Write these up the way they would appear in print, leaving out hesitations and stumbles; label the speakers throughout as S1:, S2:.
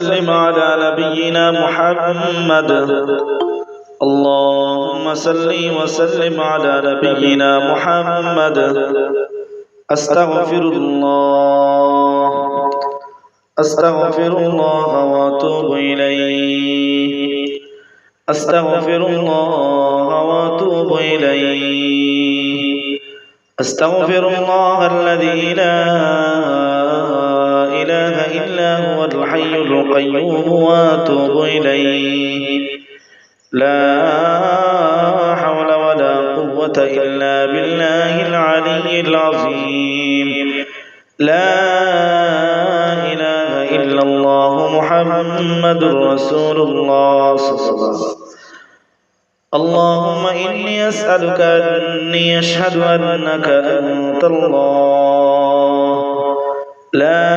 S1: وسلم على نبينا محمد. اللهم صل وسلم على نبينا محمد. أستغفر الله وأتوب إليه. أستغفر الله وأتوب إليه. أستغفر الله الذي لا إله إلا هو الحي القيوم وأتوب إليه. لا حول ولا قوة إلا بالله العلي العظيم. لا إله إلا الله محمد رسول الله صلى الله عليه وسلم. اللهم إني أسألك أني أشهد أنك أنت الله لا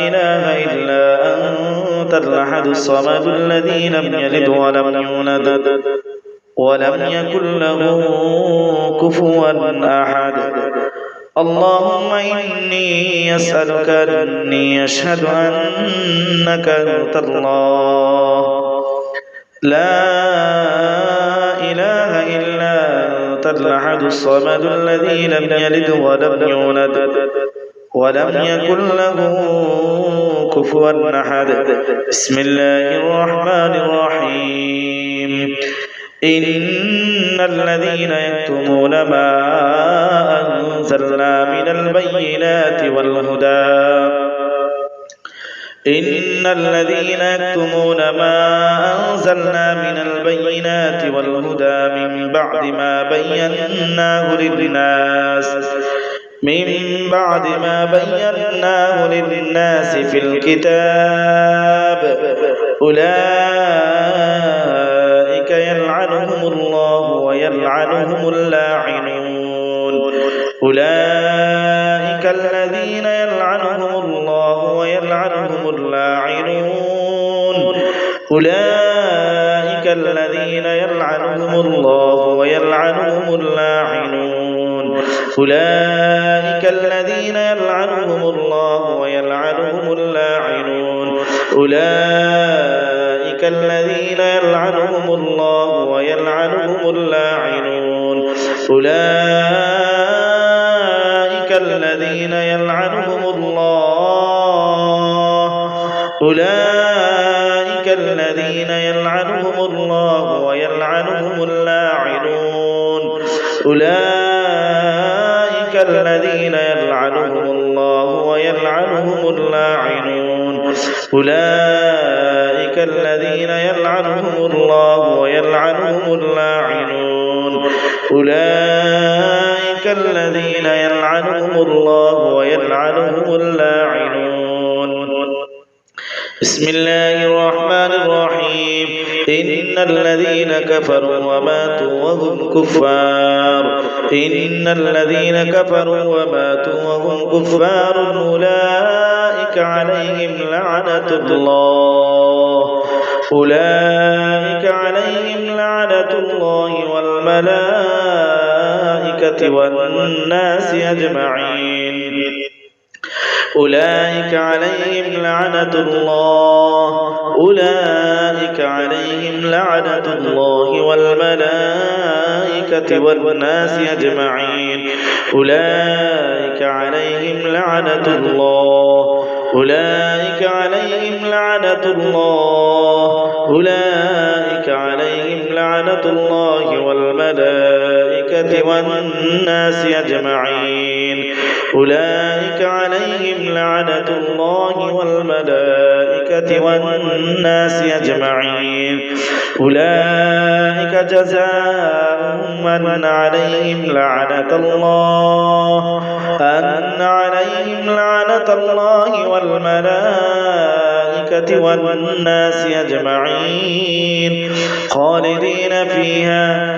S1: إله إلا أنت الأحد الصمد الذي لم يلد ولم يولد ولم يكن له كفوا أحد. اللهم إني أسألك أني أشهد أنك أنت الله لا إله إلا أنت الأحد الصمد الذي لم يلد ولم يولد ولم يكن له كفوا أحد. بسم الله الرحمن الرحيم. إن الذين يكتمون ما أنزلنا من البينات والهدى إن الذين يكتمون ما أنزلنا من البينات والهدى من بعد ما بيناه للناس في الكتاب أولئك يلعنهم الله ويلعنهم اللاعنون. أولئك الذين يلعنهم الله ويلعنهم اللاعنون. أولئك الذين يلعنهم الله ويلعنهم اللاعنون. أولئك الذين يلعنهم الله ويلعنهم اللاعنون. أولئك الذين يلعنهم الله ويلعنهم اللاعنون. أولئك الذين يلعنهم الله. أولئك الذين يلعنهم الله ويلعنهم اللاعنون. أولئك الذين يلعنهم الله ويلعنهم اللاعنون. أولئك الذين يلعنهم الله ويلعنهم اللاعنون. أولئك الذين يلعنهم الله ويلعنهم اللاعنون. بسم الله الرحمن الرحيم. إن الذين كفروا وماتوا وهم كفار إن الذين كفروا وماتوا وهم كفار أولئك عليهم لعنة الله. أولئك عليهم لعنة الله والملائكة والناس أجمعين. أولئك عليهم لعنة الله. أولئك عليهم لعنة الله والملائكة والناس أجمعين. أولئك عليهم لعنة الله. أولئك عليهم لعنة الله. أولئك عليهم لعنة الله والملائكة والناس أجمعين. أولئك عليهم لعنة الله والملائكة والناس أجمعين. أولئك جزاؤهم أن عليهم لعنة الله والملائكة والناس أجمعين خالدين فيها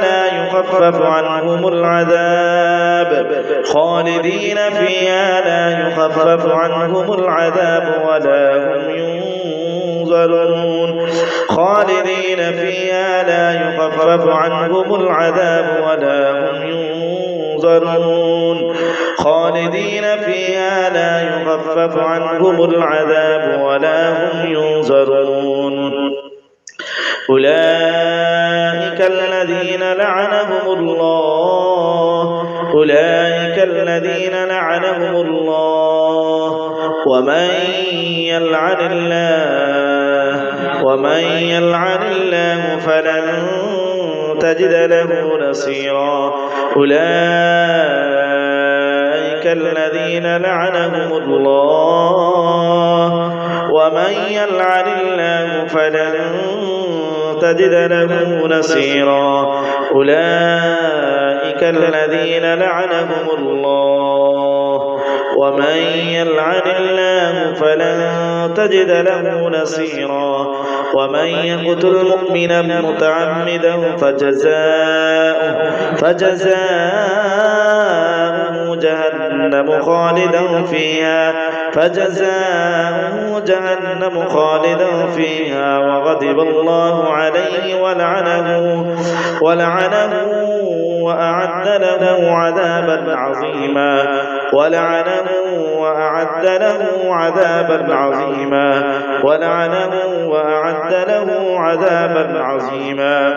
S1: لا يخفف عنهم العذاب ولا هم ينظرون. خالدين فيها لا يخفف عنهم العذاب ولا هم ينظرون. ينظرون خالدين فيها لا يخفف عنهم العذاب ولا هم ينظرون أولئك الذين لعنهم الله ومن يلعن الله فلن تجد له نصيرا أولئك الذين لعنهم الله ومن يلعن الله فلن تجد له نصيرا أولئك الذين لعنهم الله ومن يلعن الله فلن تجد له نصيرا ومن يقتل مؤمنا متعمدا فجزاؤه جهنم خالدا فيها وغضب الله عليه ولعنه وأعد له عذابا عظيما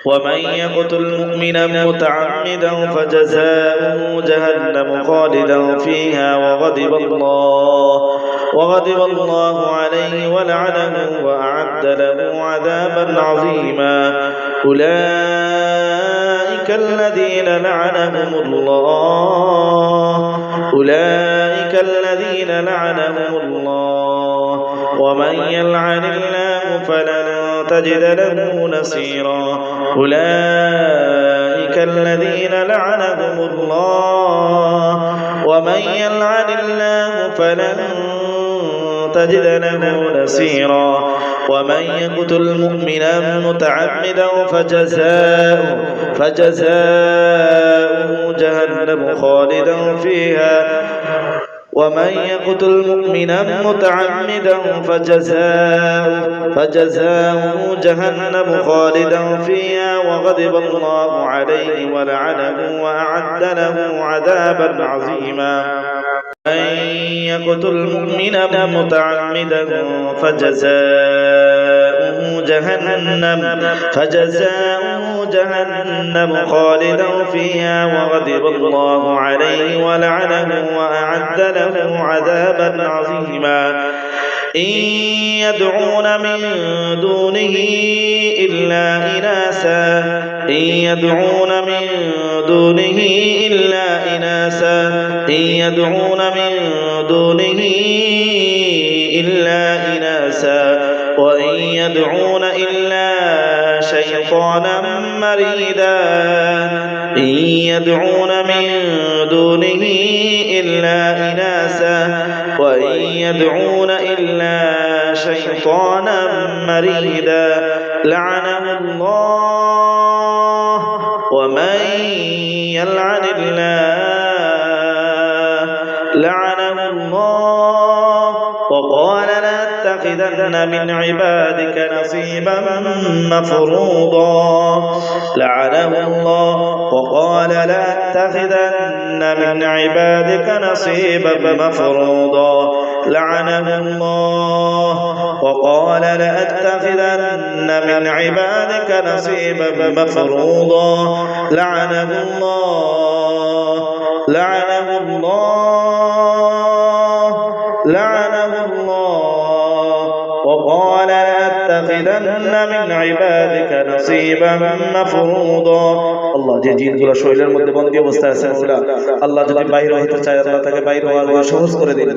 S1: ومن يقتل مؤمنا متعمدا فجزاؤه جهنم خالدا فيها وغضب الله عليه ولعنه وأعد له عذابا عظيما أولئك الذين لعنهم الله ومن يلعن الله فلن تجد له نصيرا أولئك الذين لعنهم الله ومن يلعن الله فلن تجد له نصيرا ومن يقتل مؤمنا متعمدا فجزاؤه جهنم خالدا فيها ومن يقتل مؤمنا متعمدا فجزاؤه جهنم خالدا فيها وغضب الله عليه ولعنه وأعد له عذابا عظيما من يقتل مؤمنا متعمدا فجزاؤه جهنم خالدا فيها وغضب الله عليه ولعنه وأعد له عذابا عظيما إن يدعون من دونه إلا إناسا وإن يدعون إلا شيطانا مريدا إن يدعون من دونه إلا إناسا وإن يدعون إلا شيطانا مريدا لعنه الله ومن يلعن الله لعنه الله وقال لأتخذن من عبادك نصيبا مفروضا لعنه الله وقال لأتخذن من عبادك نصيبا مفروضا لعنه الله وقال لأتخذن من عبادك نصيبا مفروضا لعنه الله وقال لأتخذن من عبادك نصيبا مفروضا الله জিন গুলো শরীরের মধ্যে বন্দী অবস্থায় আছে মাওলা আল্লাহ যদি বাইরে হতে চায় আল্লাহ তাকে বাইরে হওয়ার সহজ করে দিন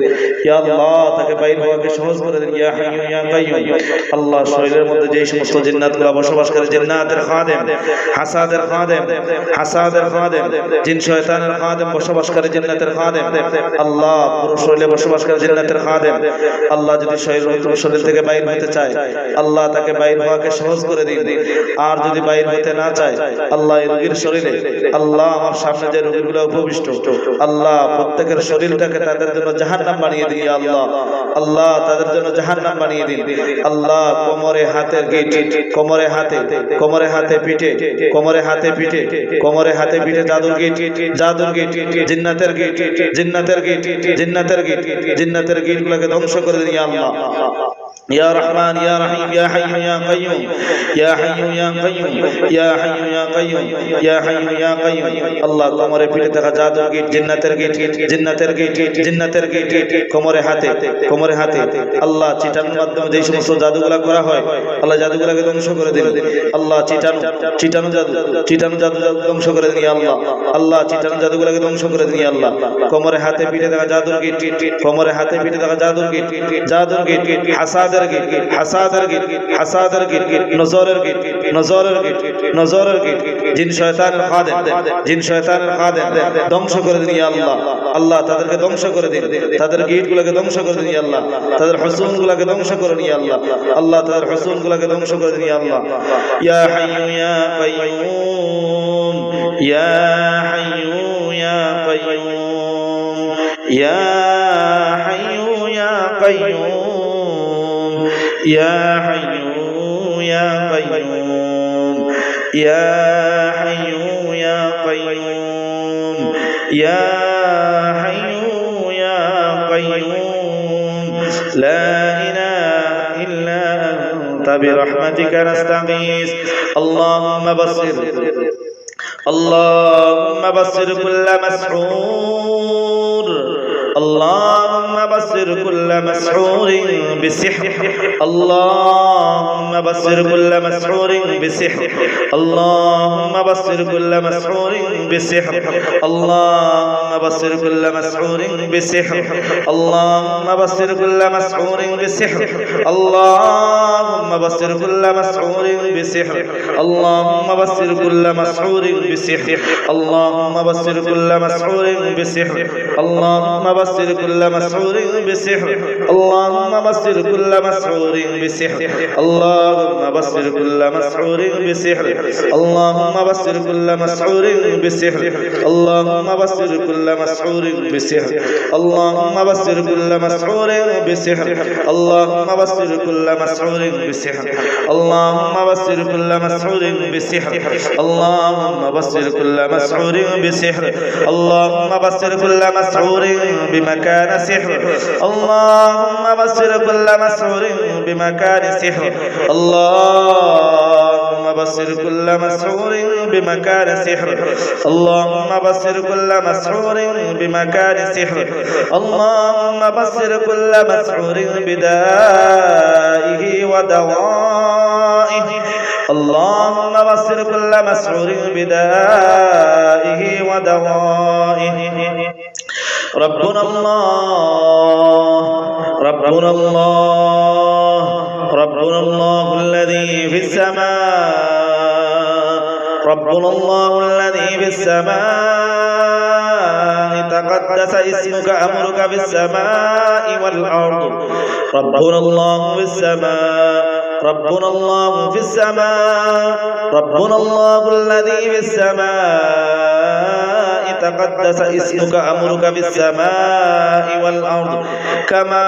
S1: ইয়া আল্লাহ তাকে বাইরে হওয়াকে সহজ করে দিন ইয়া হাইয়্যু ইয়া কাইয়্যুম আল্লাহ শরীরের মধ্যে যেই সমস্ত জিন্নাতগুলো বসবাস করে জিন্নাতের খাদেম হাসাদের খাদেম জিন শয়তানের খাদেম বসবাস করে জিন্নাতের খাদেম আল্লাহ পুরো শরীরে বসবাস করে জিন্নাতের খাদেম আল্লাহ যদি শরীর থেকে বাইরে হতে চায় আল্লাহ তাকে বাইর হওয়াকে সহজ করে দিন। আর যদি বাইর হতে না চায় আল্লাহ এই রোগীর শরীরে, আল্লাহ আমার সামনে যে রোগীগুলো উপবিষ্ট, আল্লাহ প্রত্যেকের শরীরটাকে তাদের জন্য জাহান্নাম বানিয়ে দিন। আল্লাহ আল্লাহ তাদের জন্য জাহান্নাম বানিয়ে দিন। আল্লাহ কোমরে হাতের গিট, কোমরে হাতে, কোমরে হাতে পিঠে, কোমরে হাতে পিঠে, কোমরে হাতে পিঠে জাদুর গিট, জাদুর গিট, জিন্নাতের গিট, জিন্নাতের গিট, জিন্নাতের গিট, জিন্নাতের গিটগুলোকে ধ্বংস করে দিন। আল্লাহ يا رحمن يا رحيم يا حي يا قيوم يا حي يا قيوم يا حي يا قيوم يا حي يا قيوم আল্লাহ কোমরে পিঠে থাকা জাদুর গিট, জিন্নাতের গিট, জিন্নাতের গিট, জিন্নাতের গিট, কোমরে হাতে, কোমরে হাতে, আল্লাহ চিটানোর মাধ্যমে যে সমস্ত জাদুগুলা করা হয় আল্লাহ জাদুগুলাকে ধ্বংস করে দিন। আল্লাহ চিটানো, চিটানো জাদু, চিটানো জাদু ধ্বংস করে দিন। আল্লাহ আল্লাহ চিটানো জাদুগুলাকে ধ্বংস করে দিন। আল্লাহ কোমরে হাতে পিঠে থাকা জাদুর গিট, কোমরে হাতে পিঠে থাকা জাদুর গিট, জাদুর গিট, হাসাদের গিট, হাসাদের গিট, হাসাদের গিট, নজরের গিট, নজরের গিট, নজরের গিট, জিন শয়তানের খাদেম, জিন শয়তানের খাদেম ধ্বংস করে দিন। আল্লাহ আল্লাহ তাদেরকে ধ্বংস করে দিন, তাদের গিটগুলোকে ধ্বংস করে দিন। আল্লাহ তাদের হুসুনগুলোকে ধ্বংস করে দিন। আল্লাহ আল্লাহ তাদের হুসুনগুলোকে ধ্বংস করে দিন। আল্লাহ ইয়া হাইয়ু ইয়া কাইয়ুম ইয়া হাইয়ু ইয়া কাইয়ুম ইয়া হাইয়ু ইয়া কাইয়ুম يا حي يا قيوم يا حي يا قيوم يا حي يا قيوم لا إله إلا أنت برحمتك نستغيث اللهم بصر اللهم بصر كل مسحور اللهم بصر كل مسحور بسحر اللهم بصر كل مسحور بسحر اللهم بصر كل مسحور بسحر اللهم بصر كل مسحور بسحر اللهم بصر كل مسحور بسحر اللهم بصر كل مسحور بسحر اللهم بصر كل مسحور بسحر اللهم بصر كل مسحور بسحر اللهم بصر كل مسحور بسحر اللهم بصر كل مسحور بسحر اللهم بصر كل مسحور بسحر اللهم بصر كل مسحور بسحر اللهم بصر كل مسحور بسحر اللهم بصر كل مسحور بسحر اللهم بصر كل مسحور بسحر اللهم بصر كل مسحور بسحر اللهم بصر كل مسحور بسحر اللهم بصر كل مسحور بمكان سحر اللهم بصر كل مسحور بمكان سحر اللهم بصر كل مسحور بمكان سحر اللهم بصر كل مسحور بمكان سحر اللهم بصر كل مسحور بدائه ودوائه اللهم بصر كل مسحور بدائه ودوائه ربنا الله ربنا الله ربنا الله الذي في السماء ربنا الله الذي في السماء تقدس اسمك أمرك في السماء والأرض ربنا الله في السماء ربنا الله في السماء ربنا الله الذي في السماء تقدس اسمك أمرك في السماء والأرض كما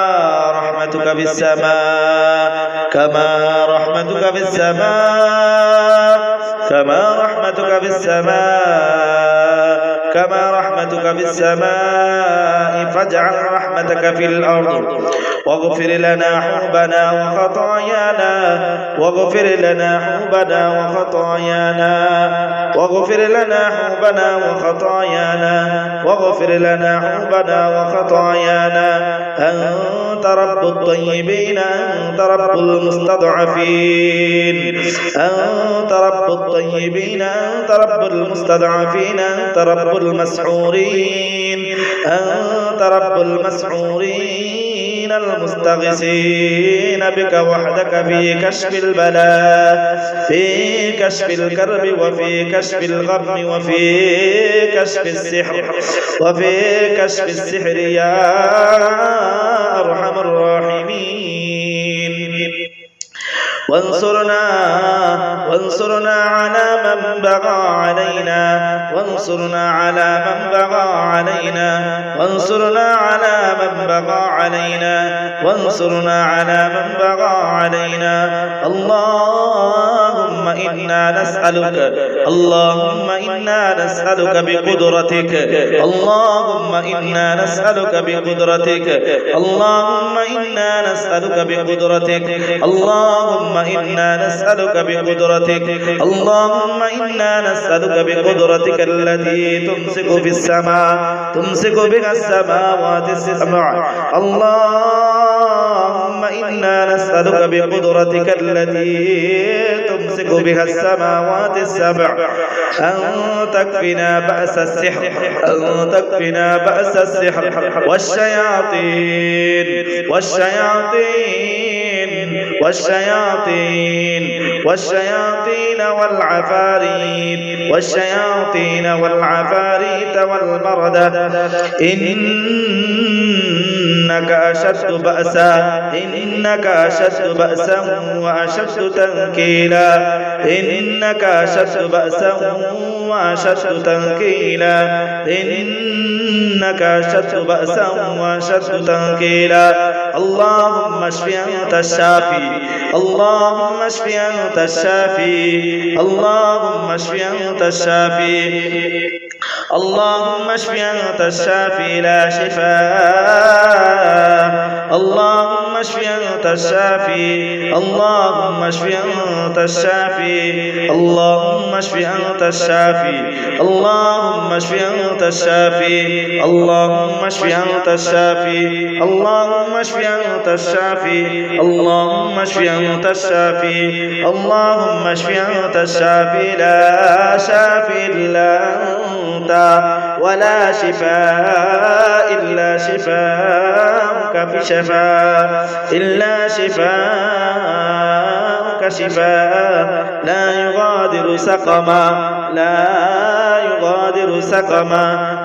S1: رحمتك في السماء كما رحمتك في السماء كما رحمتك في السماء كما رحمتك في السماء فاجعل رحمتك في الأرض واغفر لنا حوبنا وخطايانا واغفر لنا حوبنا وخطايانا واغفر لنا حوبنا وخطايانا واغفر لنا حوبنا وخطايانا أنت رب الطيبين أنت رب المستضعفين أنت رب الطيبين أنت رب المستضعفين أنت رب المسحورين أنت رب المسحورين المستغيثين بك وحدك في كشف البلاء في كشف الكرب وفي كشف الغم وفي كشف السحر وفي كشف السحر يا أرحم الراحمين وانصرنا على من بغى علينا وانصرنا على من بغى علينا وانصرنا على من بغى علينا وانصرنا على من بغى علينا اللهم إنا نسألك بقدرتك اللهم إنا نسألك بقدرتك اللهم إنا نسألك بقدرتك اللهم إنا نسألك بقدرتك اللهم إنا نسألك بقدرتك التي تمسك بها السماوات السبع اللهم إنا نسألك بقدرتك التي تمسك بها السماوات السبع أن تكفنا بأس السحر والشياطين والعفاريت والمردة إنك أشد بأسا وأشد تنكيلا إنك أشد بأسا وأشد تنكيلا إنك أشد بأسا وأشد تنكيلا اللهم اشف أنت الشافي اللهم اشف أنت الشافي اللهم اشف أنت الشافي اللهم اشف أنت الشافي لا شفاء اللهم اشف أنت الشافي اللهم اشف أنت الشافي اللهم اشف أنت الشافي اللهم اشف أنت الشافي اللهم اشف أنت الشافي اللهم اشف أنت الشافي اللهم اشف أنت الشافي اللهم اشف أنت الشافي لا شافي إلا أنت ولا شفاء إلا شفاءك في شفاء إلا شفاءك شفاء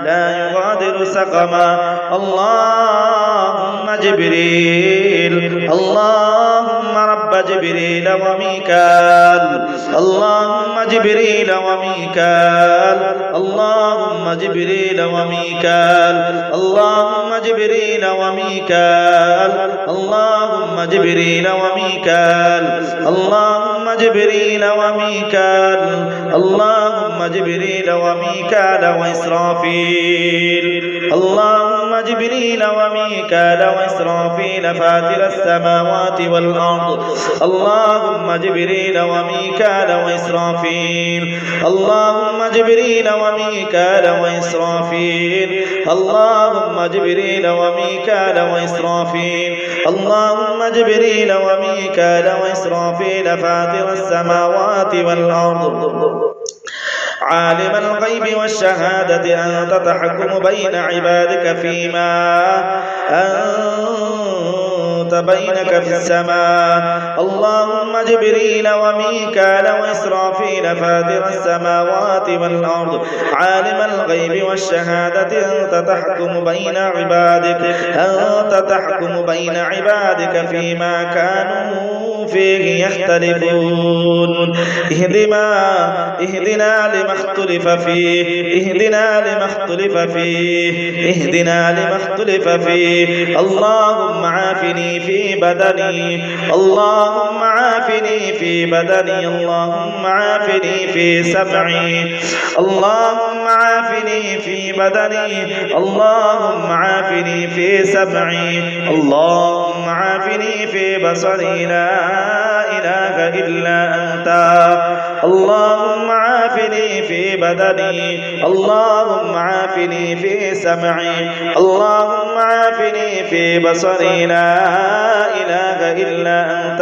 S1: لا يغادر سقما اللهم جبريل اللهم رب جبريل وميكال اللهم جبريل وميكال اللهم جبريل وميكال اللهم جبريل وميكال اللهم جبريل وميكال اللهم جبريل وميكال اللهم جبريل وميكال وإسرافيل اللهم جبريل وميكال وإسرافيل فاتر السماوات والأرض اللهم جبريل وميكال وإسرافيل اللهم جبريل وميكال وإسرافيل اللهم جبريل وميكال وإسرافيل اللهم جبريل وميكال وإسرافيل فاتر السماوات والأرض عالم الغيب والشهادة أنت تحكم بين عبادك فيما أنت بينك في السماء اللهم جبريل وميكال وإسرافيل فاتر السماوات والأرض عالم الغيب والشهادة أنت تحكم بين عبادك فيما كانوا فيه يختلفون اهدنا لما اختلف فيه اللهم عافني في بدني اللهم عافني في بدني اللهم عافني في سمعي اللهم عافني في بدني اللهم عافني في سمعي اللهم عافني في بصري لا إله إلا أنت اللهم عافني في بدني اللهم عافني في سمعي اللهم عافني في بصري لا إله إلا أنت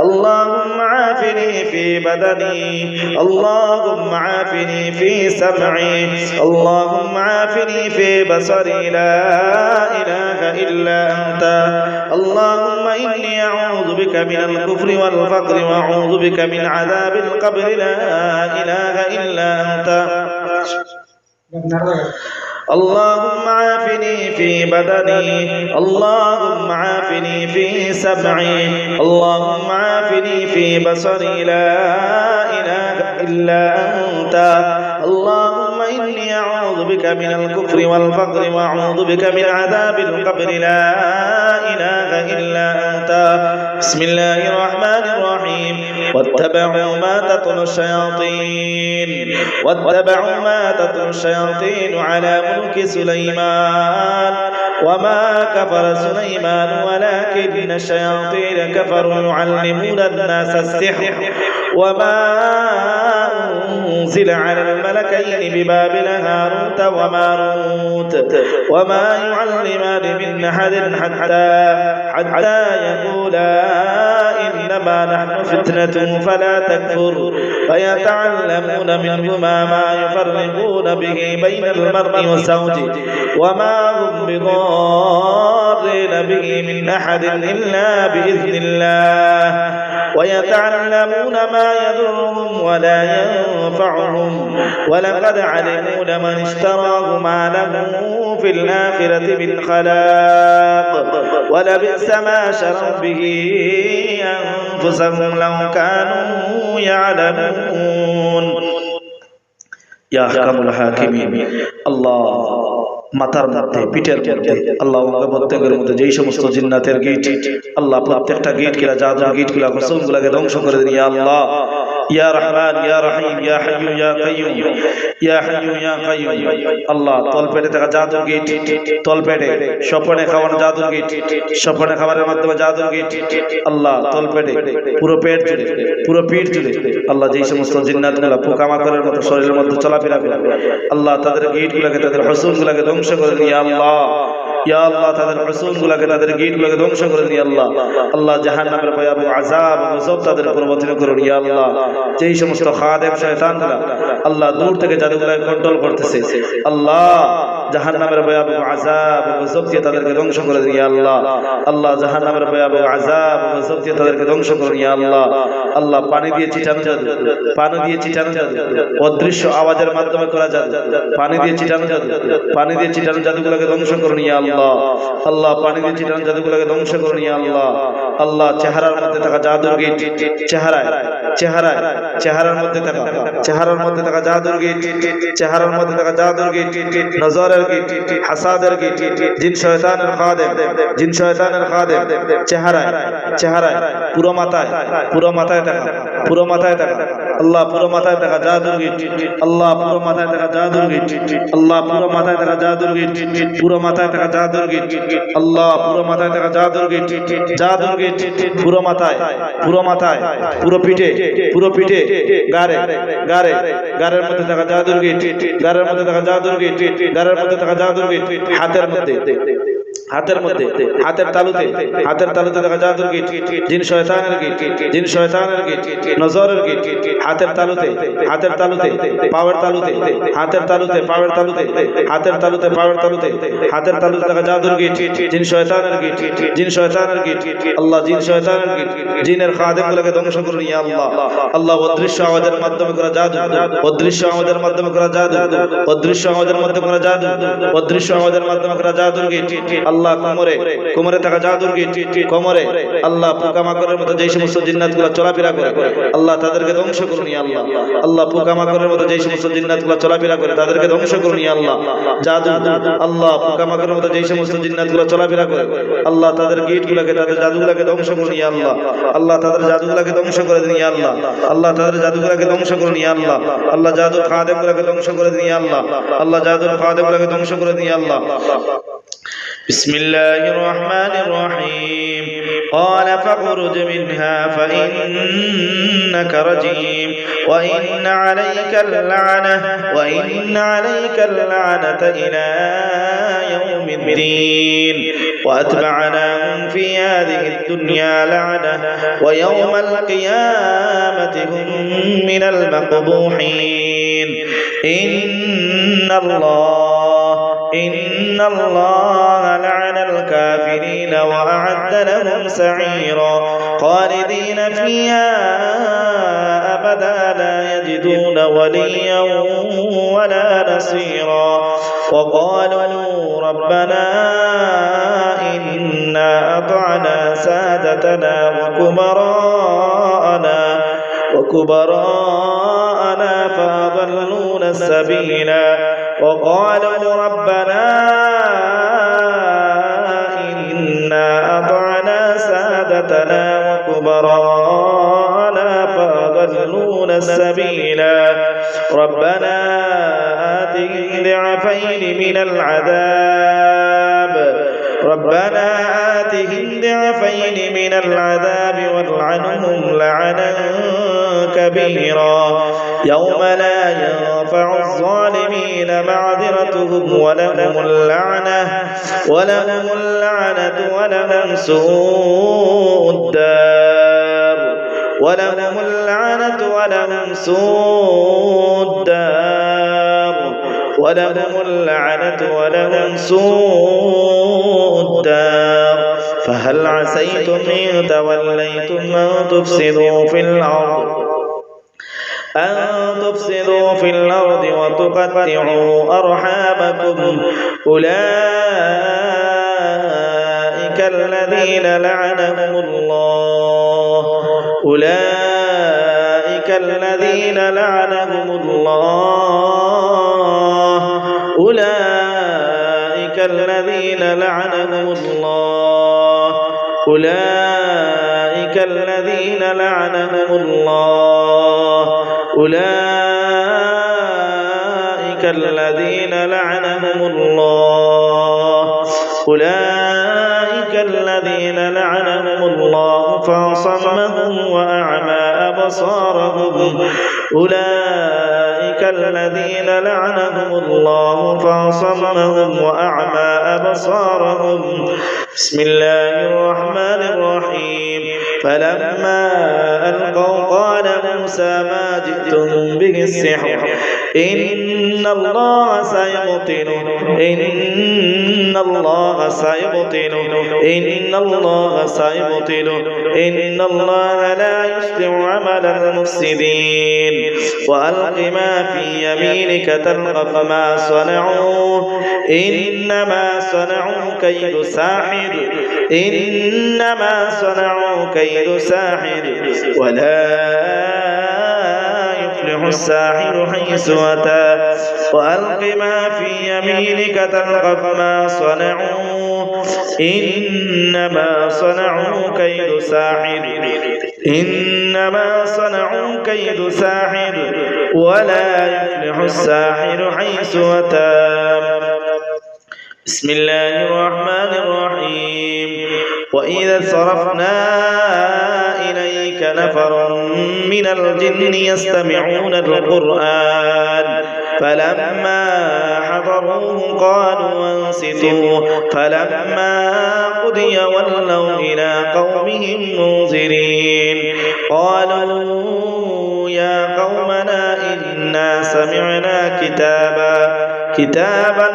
S1: اللهم عافني في بدني اللهم عافني في سمعي اللهم عافني في بصري لا إله إلا أنت اللهم إني أعوذ بك من الكفر والفقر وأعوذ بك من عذاب القبر لا إله إلا أنت اللهم عافني في بدني اللهم عافني في سمعي اللهم عافني في بصري لا إله إلا أنت اللهم إني أعوذ بك من الكفر والفقر وأعوذ بك من عذاب القبر لا إله إلا أنت بسم الله الرحمن الرحيم واتبعوا ما تتلو الشياطين على ملك سليمان وما كفر سليمان ولكن الشياطين كفروا يعلمون الناس السحر وما أنزل على الملكين ببابل هاروت وماروت وما يعلمان من أحد حتى يقولا إنما نحن فتنة فلا تكفر فيتعلمون منهما ما يفرقون به بين المرء وزوجه وما هم بضارين به من أحد إلا بإذن الله ويتعلمون ما يضرهم ولا ينفعهم ولقد علموا لمن اشتراه ما له في الآخرة من خلاق ولبئس ما شروا به أنفسهم لو كانوا يعلمون يا أحكم الحاكمين الله মাথার মধ্যে পিঠের মধ্যে আল্লাহ প্রত্যেকের মধ্যে যেই সমস্ত জিন্নাতের গিট আল্লাহ প্রত্যেকটা গিট গুলা জাদুর গিট গুলা গোসল গুলাকে ধ্বংস করে দিন ইয়া আল্লাহ ইয়া রহমান ইয়া রহিম ইয়া হাইয়্যু ইয়া কাইয়্যুম ইয়া হাইয়্যু ইয়া কাইয়্যুম আল্লাহ তলপেটে থাকা জাদুর গিট তলপেটে স্বপ্নে খাওয়ানো জাদুর গিট স্বপ্নে খাবারের মাধ্যমে জাদুর গিট আল্লাহ তলপেটে পুরো পেট জুড়ে পুরো পিঠ জুড়ে আল্লাহ যেই সমস্ত জিন্নাত গুলা পোকামাকড়ের মতো শরীরের মধ্যে চলাফেরা করে আল্লাহ তাদের গিট গুলাকে তাদের হসুল গুলাকে ধ্বংস করে দিন ইয়া আল্লাহ ইয়া আল্লাহ তাদের হুসুল গুলাকে তাদের গিট গুলাকে ধ্বংস করে দিন আল্লাহ আল্লাহ জাহান্নামের ভয়াবহ আযাব ও গজব তাদের উপর অবতীর্ণ করুন ইয়া আল্লাহ যেই সমস্ত খাদেম শয়তানরা আল্লাহ দূর থেকে জাদুগুলাকে কন্ট্রোল করতেছে আল্লাহ জাহান্নামের ভয়াবহ আযাব ও গজব দিয়ে তাদেরকে ধ্বংস করে দিন ইয়া আল্লাহ আল্লাহ জাহান্নামের ভয়াবহ আযাব ও গজব দিয়ে তাদেরকে ধ্বংস করুন ইয়া আল্লাহ আল্লাহ পানি দিয়ে চিটানো জাদু পানি দিয়ে চিটানো জাদু অদৃশ্য আওয়াজের মাধ্যমে করা জাদু পানি দিয়ে চিটানো জাদু পানি দিয়ে চিটানো জাদুগুলোকে ধ্বংস করুন ইয়া আল্লাহ আল্লাহ পানি দিয়ে চিটানো জাদুগুলোকে ধ্বংস করুন ইয়া আল্লাহ আল্লাহ চেহারার মধ্যে থাকা জাদুর গিট চেহারার মধ্যে থাকা জাদুর গিট চেহারার মধ্যে থাকা জাদুর গিট নজরের গিট হাসাদের গিট জিন শয়তানের খাদেম চেহারায় পুরো মাথায় থাকা আল্লাহ পুরো মাথায় থাকা জাদুর গিট আল্লাহ পুরো মাথায় থাকা জাদুর গিট আল্লাহ পুরো মাথায় থাকা জাদুর গিট পুরো মাথায় থাকা জাদুর গিট আল্লাহ পুরো মাথায় থাকা জাদুর গিট পুরো মাথায় পুরো পিঠে গারের মধ্যে থাকা জাদুর গিট গারের মধ্যে থাকা জাদুর গিট গারের মধ্যে থাকা জাদুর গিট হাতের তালুতে থাকা জাদুর গিট জিন শয়তানের গিট নজরের গিট হাতের তালুতে পাওয়ার তালুতে হাতের তালুতে পাওয়ার তালুতে হাতের তালুতে পাওয়ার তালুতে হাতের তালুতে থাকা জাদুর গিট জিন শয়তানের গিট আল্লাহ জিন শয়তানের গিট জিনের খাদেমগুলোকে ধ্বংস করুন ইয়া আল্লাহ আল্লাহ অদৃশ্য আওয়াজের মাধ্যমে করা জাদু অদৃশ্য আওয়াজের মাধ্যমে করা জাদু অদৃশ্য আওয়াজের মাধ্যমে করা জাদু অদৃশ্য আওয়াজের মাধ্যমে করা জাদুর গিট আল্লাহ কোমরে থাকা জাদুর গিট কোমরে আল্লাহ পোকামাকড়ের মতো যেই সমস্ত জিন্নাতগুলো চলাফেরা করে আল্লাহ তাদেরকে ধ্বংস করুন ইয়া আল্লাহ আল্লাহ পোকামাকড়ের মতো যেই সমস্ত জিন্নাতগুলো চলাফেরা করে তাদেরকে ধ্বংস করুন ইয়া আল্লাহ জাদু আল্লাহ পোকামাকড়ের মতো যেই সমস্ত জিন্নাতগুলো চলাফেরা করে আল্লাহ তাদের গিটগুলোকে তাদের জাদুগুলোকে ধ্বংস করুন ইয়া আল্লাহ আল্লাহ তাদের জাদুগুলোকে ধ্বংস করে দিন ইয়া আল্লাহ আল্লাহ তাদের জাদুগুলোকে ধ্বংস করুন ইয়া আল্লাহ আল্লাহ জাদুর খাদেমগুলোকে ধ্বংস করে দিন ইয়া আল্লাহ আল্লাহ জাদুর খাদেমগুলোকে ধ্বংস করে দিন ইয়া আল্লাহ بسم الله الرحمن الرحيم قال فاخرج منها فإنك رجيم وإن عليك اللعنة إلى يوم الدين وأتبعناهم في هذه الدنيا لعنة ويوم القيامة هم من المقبوحين إن إن الله لعن الكافرين وأعد لهم سعيرا خالدين فيها أبدا لا يجدون وليا ولا نصيرا وقالوا ربنا إنا أطعنا سادتنا وكبراءنا فأضلونا السبيلا وقالوا ربنا إنا أطعنا سادتنا وكبراءنا فأضلونا السبيلا ربنا آتهم ضعفين من العذاب والعنهم لعنا كبيرا يوم لا ينفع الظالمين معذرتهم ولهم اللعنة ولهم سوء الدار فهل عسيتم إن توليتم أن تفسدوا في الأرض وتقطعوا أرحامكم أولئك الذين لعنهم الله فأصمهم وأعمى أبصارهم بسم الله الرحمن الرحيم فلما ألقوا قال موسى ما جئتم به السحر إن الله سيبطله إن الله لا يصلح عمل المفسدين وألق ما في يمينك تلقف ما صنعوا إنما صنعوا كيد ساحر ولا يفلح الساحر حيث أتى وألق ما في يمينك تلقف ما صنعوا إنما صنعوا كيد ساحر ولا يفلح الساحر حيث أتى بسم الله الرحمن الرحيم وإذا صرفنا إليك نفر من الجن يستمعون القرآن فلما حضروه قالوا أنصتوا فلما قضي ولوا إلى قومهم منذرين قالوا يا قومنا إنا سمعنا كتابا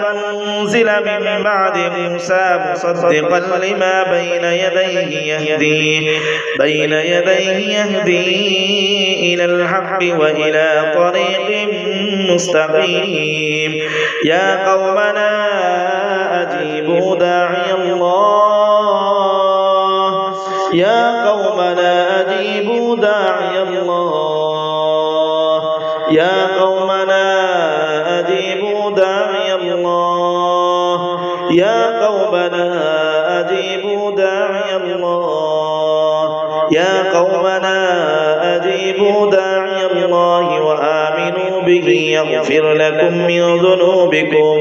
S1: أنزل من بعد موسى مصدقا لما بين يديه يهدي إلى الحق وإلى طريق مستقيم يا قومنا أجيبوا داعي الله وآمنوا به يغفر لكم من ذنوبكم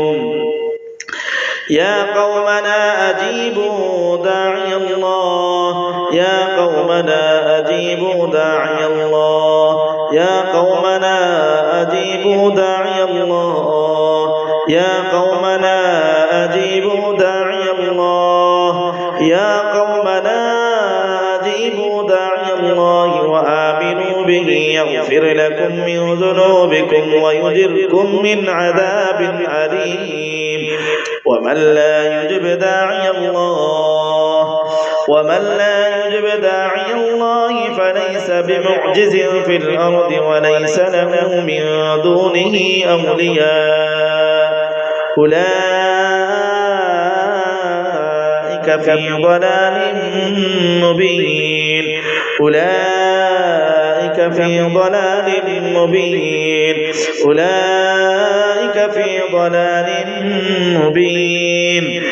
S1: يا قومنا أجيبوا داعي الله وآمنوا به يغفر لكم من ذنوبكم ويجركم من عذاب أليم ومن لا يجب داعي الله فليس بمعجز في الأرض وليس له من دونه أولياء أولئك في ضلال مبين أولئك في ضلال مبين أولئك في ضلال مبين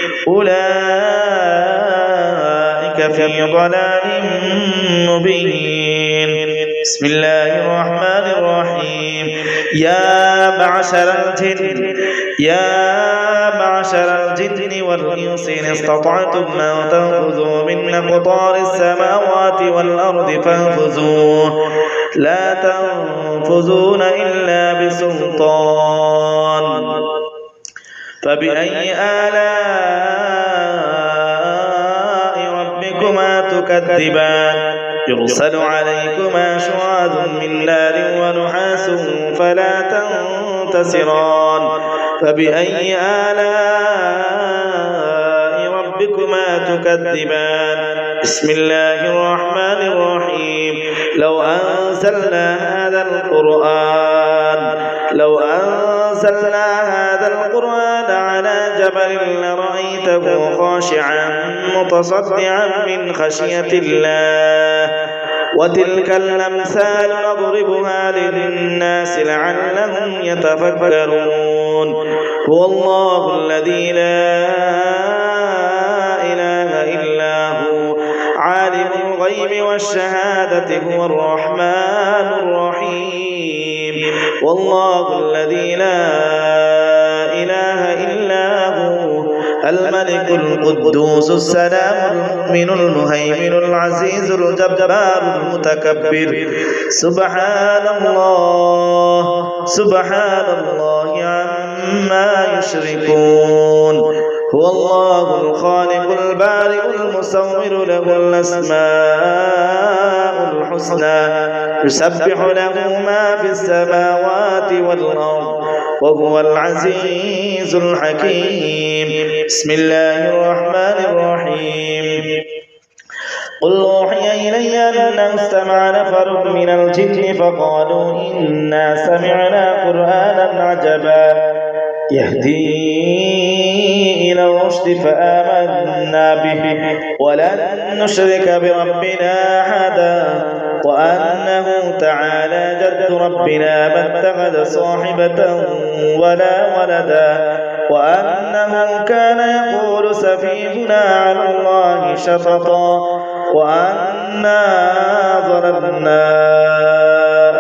S1: أولئك في ضلال مبين بسم الله الرحمن الرحيم يا معشر الجن والإنس إن استطعتم أن تنفذوا من أقطار السماوات والأرض فانفذوا لا تنفذون إلا بسلطان فبأي آلاء ربكما تكذبان يرسل عليكما شواظ من نار ونحاس فلا تنتصران فبأي آلاء ربكما تكذبان بسم الله الرحمن الرحيم لو أنزلنا هذا القرآن على جبل لرأيته خاشعا متصدعا من خشية الله وتلك الأمثال نضربها للناس لعلهم يتفكرون هو الله الذي لا إله إلا هو عالم الغيب والشهادة هو الرحمن الرحيم والله الذي لا إله إلا هو الملك القدوس السلام المؤمن المهيمن العزيز الجبار المتكبر سبحان الله عما يشركون هو الله الخالق البارئ المصور له الأسماء الحسنى يسبح له ما في السماوات والأرض وهو العزيز الحكيم بسم الله الرحمن الرحيم قل أوحي إلي أنه استمع نفر من الجن فقالوا إنا سمعنا قرآنا عجبا يهدي إلى الرشد فآمنا به ولن نشرك بربنا أحدا وأنه تعالى جد ربنا ما اتخذ صاحبة ولا ولدا وأنه كان يقول سفيهنا على الله شططا وأنا ظننا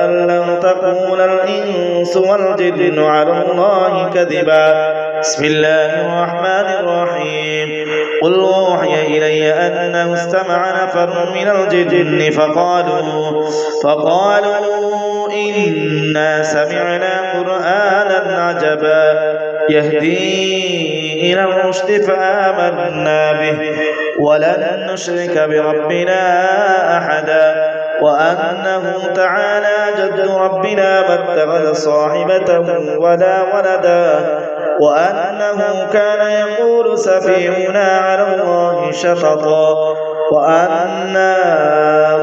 S1: أن لن تقول الإنس والجن على الله كذبا بسم الله الرحمن الرحيم قل أوحي إلي أنه استمع نفر من الجن فقالوا إنا سمعنا قرآنا عجبا يهدي إلى الرشد فآمنا به ولن نشرك بربنا أحدا وأنه تعالى جد ربنا ما اتخذ صاحبة ولا ولدا وأنه كان يقول سفيهنا على الله شططا وأنا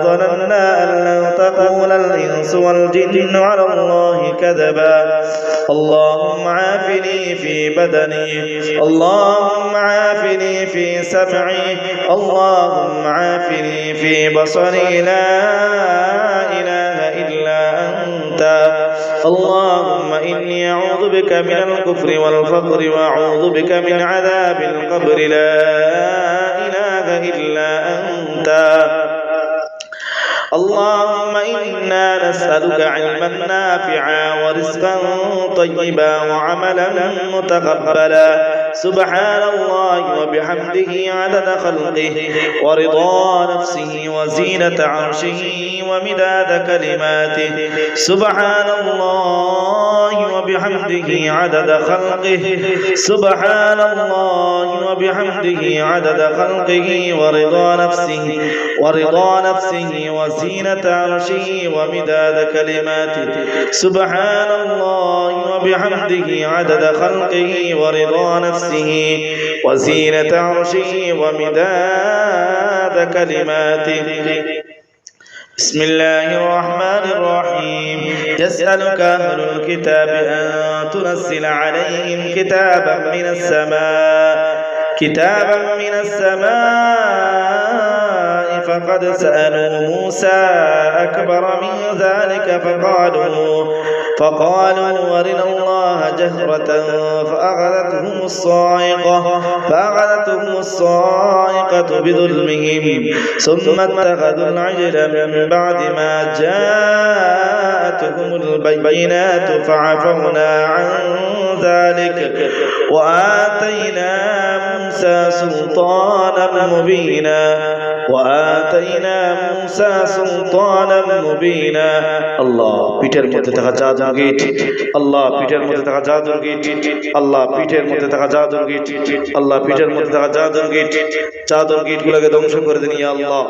S1: ظننا أن لن تقول الإنس والجن على الله كذبا اللهم عافني في بدني اللهم عافني في سمعي اللهم عافني في بصري لا إله إلا أنت اللهم إني أعوذ بك من الكفر والفقر وأعوذ بك من عذاب القبر لا إله إلا أنت اللهم إنا نسألك علما نافعا ورزقا طيبا وعملا متقبلا سبحان الله وبحمده عدد خلقه ورضا نفسه وزينة عرشه ومداد كلماته سبحان الله وبحمده عدد خلقه سبحان الله وبحمده عدد خلقه ورضا نفسه ورضا نفسه وزينة عرشه ومداد كلماته سبحان الله وبحمده عدد خلقه ورضا نفسه وزينة عرشه ومداد كلماته بسم الله الرحمن الرحيم يسألك أهل الكتاب أن تنزل عليهم كتابا من السماء فقد سألوا موسى أكبر من ذلك فقالوا أرنا الله جهرة فأخذتهم الصاعقة بظلمهم ثم اتخذوا العجل من بعد ما جاءتهم البينات فعفونا عن ذلك وآتينا موسى سلطانا مبينا الله পিঠের মধ্যে থাকা জাদুর গিট আল্লাহ পিঠের মধ্যে থাকা জাদুর গিট আল্লাহ পিঠের মধ্যে থাকা জাদুর গিট আল্লাহ পিঠের মধ্যে থাকা জাদুর গিটগুলোকে ধ্বংস করে দিন ইয়া আল্লাহ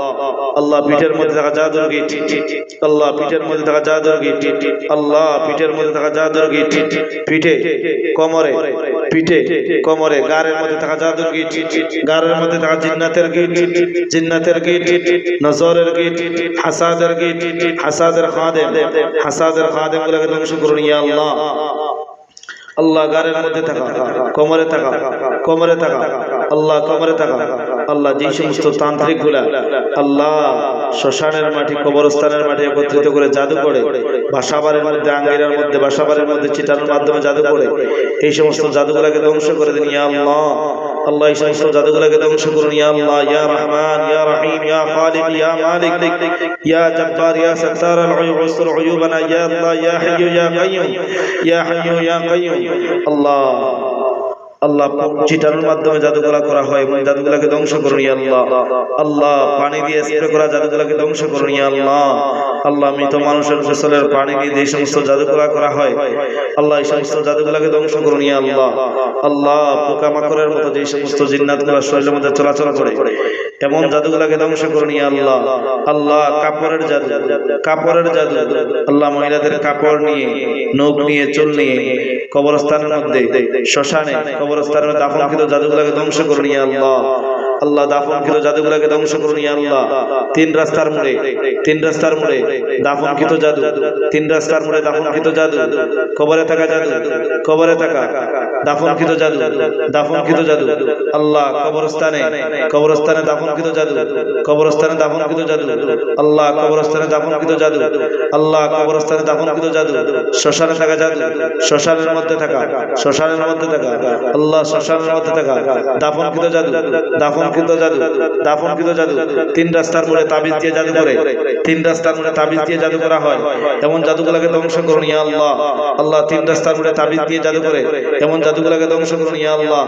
S1: আল্লাহ পিঠের মধ্যে থাকা জাদুর গিট আল্লাহ পিঠের মধ্যে থাকা জাদুর গিট আল্লাহ পিঠের মধ্যে থাকা জাদুর গিট পিঠে কোমরে গারের মধ্যে থাকা জাদুর গিট গারের মধ্যে থাকা জিন্নাতের গিট নজরের গিট হাসাদের গিট হাসাদের খাদেম গুলোকে ধ্বংস করুন ইয়া আল্লাহ আল্লাহ গারের মধ্যে থাকা কোমরে থাকা আল্লাহ কোমরে থাকা আল্লাহ যে সমস্ত তান্ত্রিক গুলা আল্লাহ শ্মশানের মাটি কবরস্থানের মাটি একত্রিত করে জাদু করে বাসাবাড়ির মধ্যে আঙ্গিনার মধ্যে বাসাবাড়ির মধ্যে চিটানোর মাধ্যমে জাদু করে এই সমস্ত জাদুগুলোকে ধ্বংস করে দিন ইয়া আল্লাহ আল্লাহ এই সমস্ত জাদুগুলোকে ধ্বংস করুন ইয়া আল্লাহ ইয়া রহমান ইয়া রহিম ইয়া খালিক ইয়া মালিক ইয়া জব্বার ইয়া সত্তার আল উয়ুব ওয়াসতুর উয়ুবানা ইয়া আল্লাহ ইয়া হাইয়্যু ইয়া কাইয়্যুম আল্লাহ আল্লাহ চিটানোর মাধ্যমে জাদুগুলা করা হয় এবং জাদুগুলাকে ধ্বংস করুন ইয়া আল্লাহ আল্লাহ পানি দিয়ে স্প্রে করা জাদুগুলাকে ধ্বংস করুন ইয়া আল্লাহ আল্লাহ মৃত মানুষের গোসলের পানি দিয়ে যে সমস্ত জাদুগুলা করা হয় আল্লাহ এই সমস্ত জাদুগুলাকে ধ্বংস করুন ইয়া আল্লাহ আল্লাহ পোকামাকড়ের মতো যে সমস্ত জিন্নাতগুলা শরীরের মধ্যে চলাচল করে এমন জাদুগুলাকে ধ্বংস করুন ইয়া আল্লাহ আল্লাহ কাপড়ের জাদু আল্লাহ মহিলাদের কাপড় নিয়ে নখ নিয়ে চুল নিয়ে কবরস্থানের মধ্যে শ্মশানে কবরস্থানের দাফনকৃত জাদুগুলোকে ধ্বংস করুন ইয়া আল্লাহ আল্লাহ দাফনকৃত জাদুগুলোকে ধ্বংস করুন ইয়া আল্লাহ তিন রাস্তার মোড়ে দাফনকৃত জাদু তিন রাস্তার মোড়ে দাফনকৃত জাদু কবরে থাকা দাফনকৃত জাদু আল্লাহ কবরস্থানে দাফনকৃত জাদু আল্লাহ কবরস্থানে দাফনকৃত জাদু আল্লাহ কবরস্থানে দাফনকৃত জাদু শ্মশানে থাকা জাদু শ্মশানের মধ্যে থাকা আল্লাহ শ্মশানের মধ্যে থাকা দাফনকৃত জাদু তিন রাস্তার মোড়ে তাবিজ দিয়ে জাদু করে জাদু করা হয় এমন জাদুগুলোকে ধ্বংস করুন ইয়া আল্লাহ আল্লাহ তিন রাস্তার মোড়ে তাবিজ দিয়ে জাদু করে এমন জাদুগুলোকে ধ্বংস করুন ইয়া আল্লাহ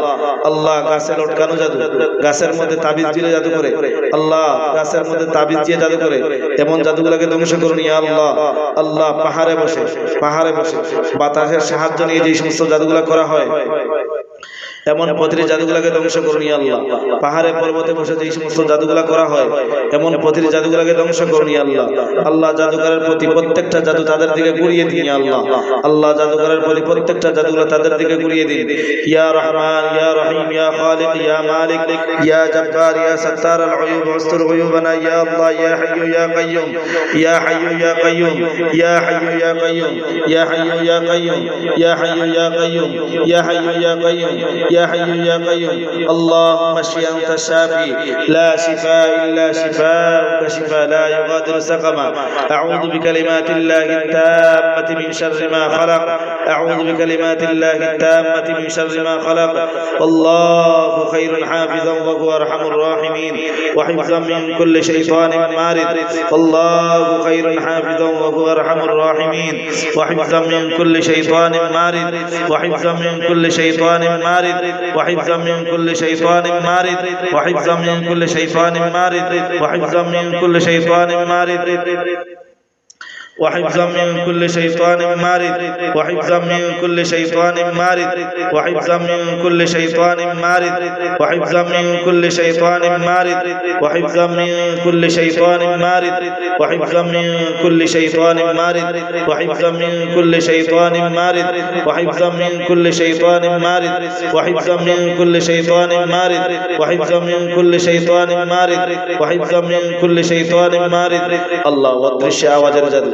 S1: আল্লাহ গাছে লটকানো জাদু গাছের মধ্যে তাবিজ দিয়ে জাদু করে আল্লাহ গাছের মধ্যে তাবিজ দিয়ে জাদু করে এমন জাদুগুলোকে ধ্বংস করুন ইয়া আল্লাহ আল্লাহ পাহাড়ে বসে বাতাসের সাহায্য নিয়ে যে সমস্ত জাদুগুলো করা হয় এমন প্রতিটি জাদুগুলোকে ধ্বংস করুন ইয়া আল্লাহ পাহাড়ে পর্বতে বসে যে সমস্ত জাদুগুলো করা হয় এমন প্রতিটি জাদুগুলোকে ধ্বংস করুন ইয়া আল্লাহ আল্লাহ জাদুকরের প্রতি প্রত্যেকটা জাদু তাদের দিকে ঘুরিয়ে দিন ইয়া আল্লাহ আল্লাহ জাদুকরের প্রতি প্রত্যেকটা জাদুগুলো তাদের দিকে ঘুরিয়ে দিন ইয়া রহমান ইয়া রহিম ইয়া খালিক ইয়া মালিক ইয়া জব্বার ইয়া সত্তার আল উয়ুব ওয়াসতুর উয়ুবানা ইয়া আল্লাহ ইয়া হাইয়্যু ইয়া কাইয়্যুম ইয়া হাইয়্যু ইয়া কাইয়্যুম ইয়া হাইয়্যু ইয়া কাইয়্যুম ইয়া হাইয়্যু ইয়া কাইয়্যুম ইয়া হাইয়্যু ইয়া কাইয়্যুম ইয়া হাইয়্যু ইয়া কাইয়্যুম يا حي يا قيوم اللهم اشف أنت الشافي لا شفاء إلا شفاءك شفاء لا يغادر سقما أعوذ بكلمات الله التامة من شر ما خلق أعوذ بكلمات الله التامة من شر ما خلق الله خير حافظا وهو أرحم الراحمين وحفظا من كل شيطان مارد الله خير حافظا وهو أرحم الراحمين وحفظا من كل شيطان مارد وحفظا من كل شيطان مارد وحفظا من كل شيطان مارد وحفظا من كل شيطان مارد وحفظا من كل شيطان مارد وحفظا من كل شيطان مارد وحفظا من كل شيطان مارد وحفظا من كل شيطان مارد وحفظا من كل شيطان مارد وحفظا من كل شيطان مارد وحفظا من كل شيطان مارد وحفظا من كل شيطان مارد وحفظا من كل شيطان مارد وحفظا من كل شيطان مارد وحفظا من كل شيطان مارد وحفظا من كل شيطان مارد الله অদৃশ্য আওয়াজের জাদু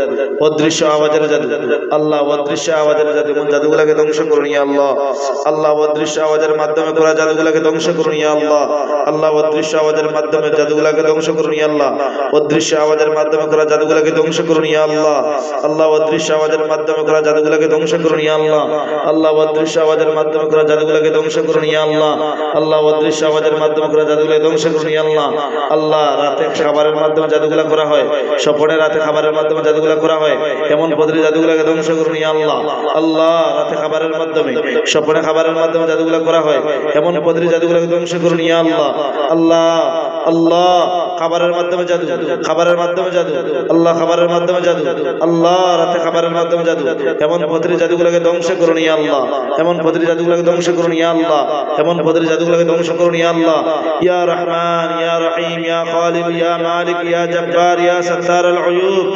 S1: অদৃশ্য আওয়াজের জাদু আল্লাহ অদৃশ্য আওয়াজের জাদু কোন জাদুগুলোকে ধ্বংস করুন ইয়া আল্লাহ আল্লাহ অদৃশ্য আওয়াজের মাধ্যমে করা জাদুগুলোকে ধ্বংস করুন ইয়া আল্লাহ আল্লাহ অদৃশ্য আওয়াজের মাধ্যমে জাদুগুলোকে ধ্বংস করুন ইয়া আল্লাহ অদৃশ্য আওয়াজের মাধ্যমে করা জাদুগুলোকে ধ্বংস করুন ইয়া আল্লাহ আল্লাহ অদৃশ্য আওয়াজের মাধ্যমে করা জাদুগুলোকে ধ্বংস করুন ইয়া আল্লাহ আল্লাহ অদৃশ্য আওয়াজের মাধ্যমে করা জাদুগুলোকে ধ্বংস করুন ইয়া আল্লাহ আল্লাহ অদৃশ্য আওয়াজের মাধ্যমে করা জাদুগুলোকে ধ্বংস করুন ইয়া আল্লাহ আল্লাহ রাতে খাবারের মাধ্যমে জাদুগুলো করা হয় স্বপ্নে রাতে খাবারের মাধ্যমে জাদুগুলো করা হয় এমন বদরি জাদুগুলোকে ধ্বংস করুন ইয়া আল্লাহ আল্লাহ রাতে খাবারের মাধ্যমে স্বপ্নে খাবারের মাধ্যমে জাদুগুলো করা হয় এমন বদরি জাদুগুলোকে ধ্বংস করুন ইয়া আল্লাহ আল্লাহ আল্লাহ খাবারের মাধ্যমে জাদু খাবারের মাধ্যমে জাদু আল্লাহ খাবারের মাধ্যমে জাদু আল্লাহ রাতে খাবারের মাধ্যমে জাদু এমন বদরি জাদুগুলোকে ধ্বংস করুন ইয়া আল্লাহ এমন বদরি জাদুগুলোকে ধ্বংস করুন ইয়া আল্লাহ এমন বদরি জাদুগুলোকে ধ্বংস করুন ইয়া আল্লাহ ইয়া রহমান ইয়া রহিম ইয়া খালিক ইয়া মালিক ইয়া জব্বার ইয়া সত্তার আল উয়ুব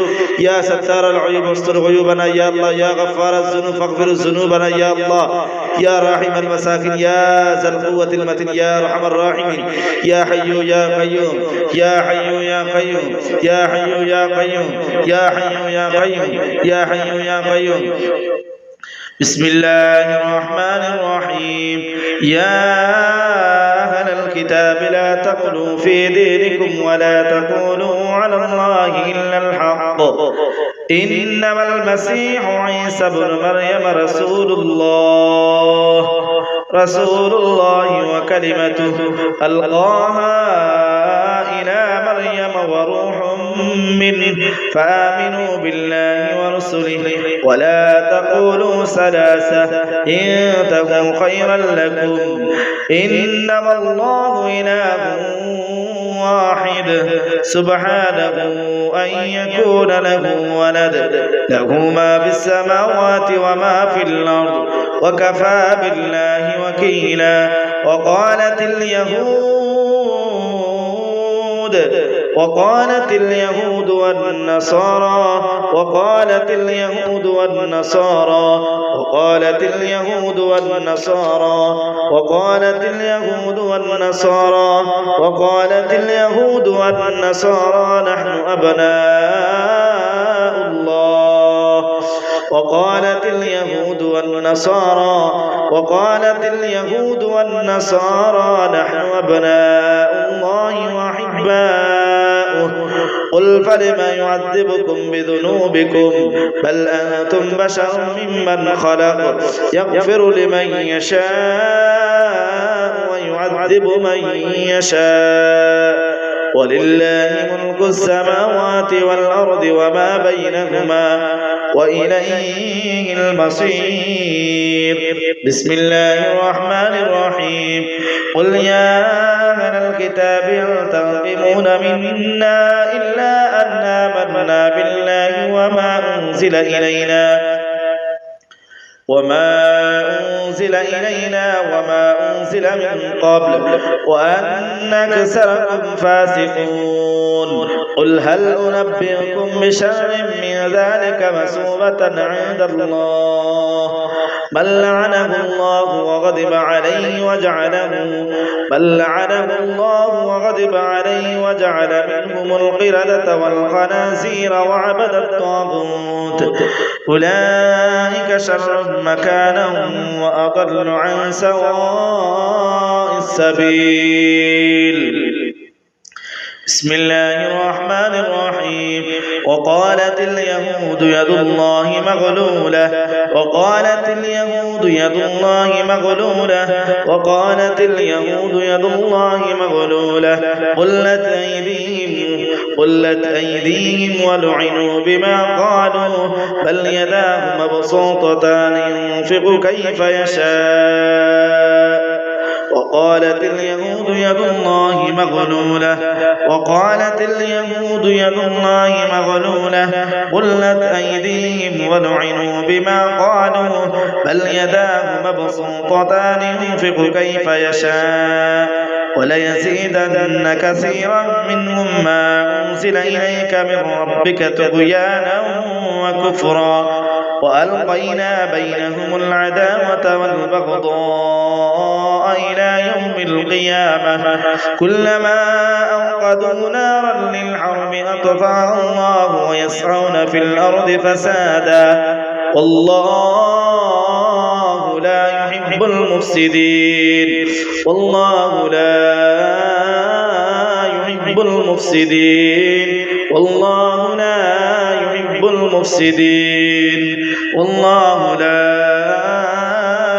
S1: ইয়া সত্তার আল উয়ুব استر عيوبنا يا الله يا غفار الذنوب فاغفر ذنوبنا يا الله يا راحم المساكين يا ذا القوة المتين يا ارحم الراحمين يا حي يا قيوم يا حي يا قيوم يا حي يا قيوم يا حي يا قيوم يا حي يا قيوم بسم الله الرحمن الرحيم يا أهل الكتاب لا تغلوا في دينكم ولا تقولوا على الله إلا الحق إنما المسيح عيسى ابن مريم رسول الله وكلمته ألقاها إلى مريم وروح منه فآمنوا بالله ورسله ولا تقولوا ثلاثة انتهوا خيرا لكم إنما الله إله واحد سبحانه أن يكون له ولد له ما في السماوات وما في الأرض وكفى بالله وكيلا وقالت اليهود والنصارى وقالت اليهود والنصارى وقالت اليهود والنصارى وقالت اليهود والنصارى وقالت اليهود والنصارى نحن أبناء الله وقالت اليهود والنصارى وقالت اليهود والنصارى نحن أبناء الله وأحباؤه قل فلم يعذبكم بذنوبكم بل أنتم بشر ممن خلق يغفر لمن يشاء ويعذب من يشاء ولله ملك السماوات والأرض وما بينهما وإليه المصير بسم الله الرحمن الرحيم قل يا أهل الكتاب هل تنقمون منا إلا أن آمنا بالله وما أنزل إلينا وما أنزل من قبل وأن أكثركم فاسقون قل هل أنبئكم بشر من ذلك مثوبة عند الله من لعنه الله وغضب عليه وجعل منهم القردة والخنازير وعبد الطاغوت أولئك شر مكانا وأضل عن سواء السبيل بسم الله الرحمن الرحيم وقالت اليهود يد الله مغلولة وقالت اليهود يد الله مغلولة وقالت اليهود يد الله مغلولة قلت أيديهم ولعنوا بما قالوا بل يداه مبسوطتان ينفق كيف يشاء وقالت اليهود يد الله مغلولة وقالت اليهود يد الله مغلولة غلت أيديهم ولعنوا بما قالوا بل يداه مبسوطتان ينفق كيف يشاء وليزيدن كثيرا منهم ما أنزل إليك من ربك طغيانا وكفرا وألقينا بينهم العداوة والبغضاء إلى يوم القيامة كلما أوقدوا نارا للحرب أطفأها الله ويسعون في الأرض فسادا والله لا يحب المفسدين والله لا يحب المفسدين والله لا يحب المفسدين والله لا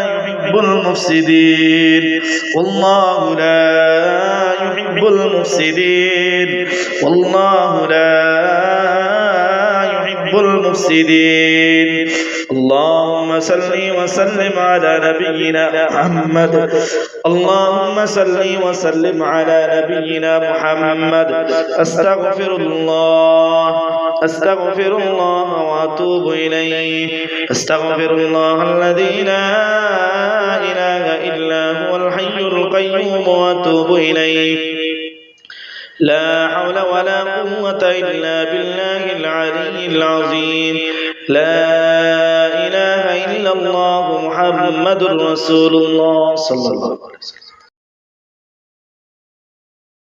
S1: يحب المفسدين والله لا يحب المفسدين والله لا يحب المفسدين اللهم صل وسلم على نبينا محمد اللهم صل وسلم على نبينا محمد أستغفر الله وأتوب إليه أستغفر الله الذي لا إله إلا هو الحي القيوم وأتوب إليه لا حول ولا قوة إلا بالله العلي العظيم لا إله إلا الله محمد رسول الله صلى الله عليه وسلم